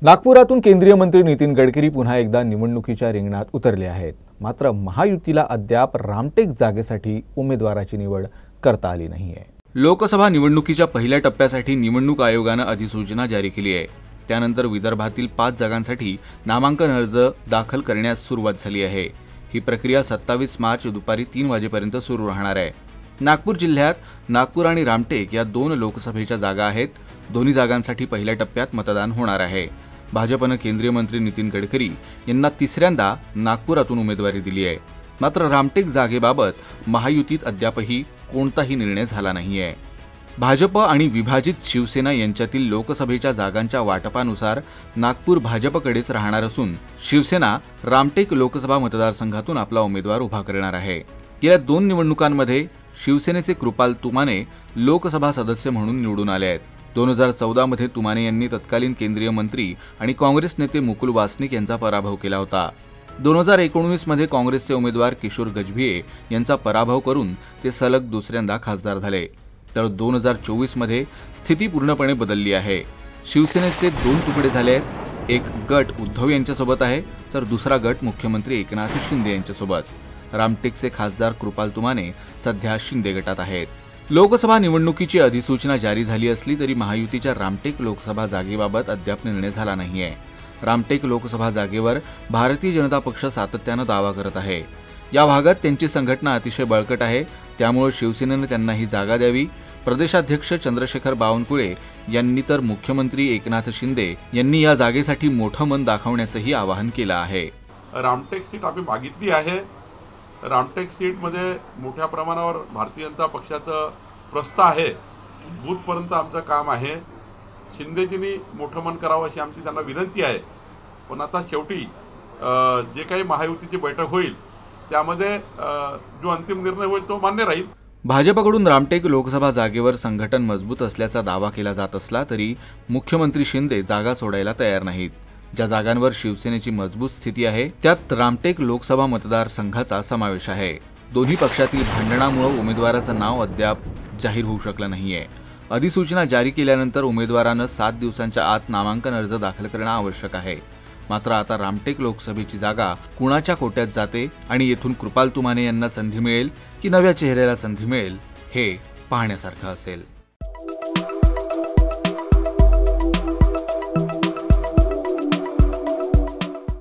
नागपुरातून केंद्रीय मंत्री नितीन गडकरी पुन्हा एकदा निवडणुकीच्या रिंगणात उतरले आहेत। मात्र महायुतीला अद्याप रामटेक जागेसाठी उमेदवाराची निवड करता आली नाहीये। लोकसभा निवडणुकीच्या पहिल्या टप्प्यासाठी निवडणूक आयोगाने अधिसूचना जारी केली आहे। त्यानंतर विदर्भातील 5 जागांसाठी नामांकन अर्ज दाखल करण्यास सुरुवात झाली आहे। ही प्रक्रिया 27 मार्च दुपारी 3 वाजेपर्यंत सुरू राहणार आहे। नागपूर जिल्ह्यात नागपूर आणि रामटेक या 2 लोकसभेच्या जागा आहेत। दोन्ही जागांसाठी पहिल्या टप्प्यात मतदान होणार आहे। भाजपने केंद्रीय मंत्री नितीन गडकरी यांना तिसऱ्यांदा नागपुरातून उमेदवारी दिली आहे। मात्र रामटेक जागेबाबत महायुतीत अद्यापही कोणताही निर्णय झाला नाहीये। भाजप आणि विभाजित शिवसेना यांच्यातील लोकसभेच्या जागांच्या वाटपानुसार नागपूर भाजपकडेच राहणार असून शिवसेना रामटेक लोकसभा मतदारसंघातून आपला उमेदवार उभा करणार आहे। गेल्या 2 निवडणुकांमध्ये शिवसेनेचे कृपाल तुमाने लोकसभा सदस्य म्हणून निवडून आले आहेत। 2014 मध्ये तुमाने यांनी तत्कालीन केंद्रीय मंत्री आणि काँग्रेस नेते मुकुल वासनिक यांचा पराभव केला होता। 2019 मध्ये काँग्रेसचे उमेदवार किशोर गजभिये यांचा पराभव करून ते सलग दुसऱ्यांदा खासदार झाले। तर 2024 मध्ये स्थिती पूर्णपणे बदलली आहे। शिवसेनेचे 2 तुकडे झाले आहेत। एक गट उद्धव यांच्यासोबत आहे तर दुसरा गट मुख्यमंत्री एकनाथ शिंदे यांच्यासोबत। रामटेकचे खासदार कृपाल तुमाने सध्या शिंदे गटात आहेत। लोकसभा निवडणुकीची अधिसूचना जारी झाली असली तरी महायुतीच्या रामटेक लोकसभा जागेबाबत अद्याप निर्णय झाला नाहीये। रामटेक लोकसभा जागेवर भारतीय जनता पक्ष सातत्याने दावा करत आहे। या भागात त्यांची संघटना अतिशय बळकट आहे, त्यामुळे शिवसेनेने त्यांना ही जागा द्यावी। प्रदेशाध्यक्ष चंद्रशेखर बावनकुळे यांनी तर मुख्यमंत्री एकनाथ शिंदे यांनी या जागेसाठी मोठं मन दाखवण्याचंही आवाहन केलं आहे। रामटेक सीट आम्ही मागितली आहे। रामटेक सीटमध्ये मोठ्या प्रमाणावर भारतीय जनता पक्षाचं प्रस्थ आहे। बूथपर्यंत आमचं काम आहे। शिंदेजींनी मोठं मन करावं अशी आमची त्यांना विनंती आहे। पण आता शेवटी जे काही महायुतीची बैठक होईल त्यामध्ये जो अंतिम निर्णय होईल तो मान्य राहील। भाजपकडून रामटेक लोकसभा जागेवर संघटन मजबूत असल्याचा दावा केला जात असला तरी मुख्यमंत्री शिंदे जागा सोडायला तयार नाहीत। ज्या जागांवर शिवसेनेची मजबूत स्थिती आहे त्यात रामटेक लोकसभा मतदारसंघाचा समावेश आहे। दोन्ही पक्षातील भांडणामुळे उमेदवाराचं नाव अद्याप जाहीर होऊ शकलं नाहीये। अधिसूचना जारी केल्यानंतर उमेदवारानं 7 दिवसांच्या आत नामांकन अर्ज दाखल करणं आवश्यक आहे। मात्र आता रामटेक लोकसभेची जागा कुणाच्या कोट्यात जाते आणि येथून कृपाल तुमाने यांना संधी मिळेल की नव्या चेहऱ्याला संधी मिळेल हे पाहण्यासारखं असेल।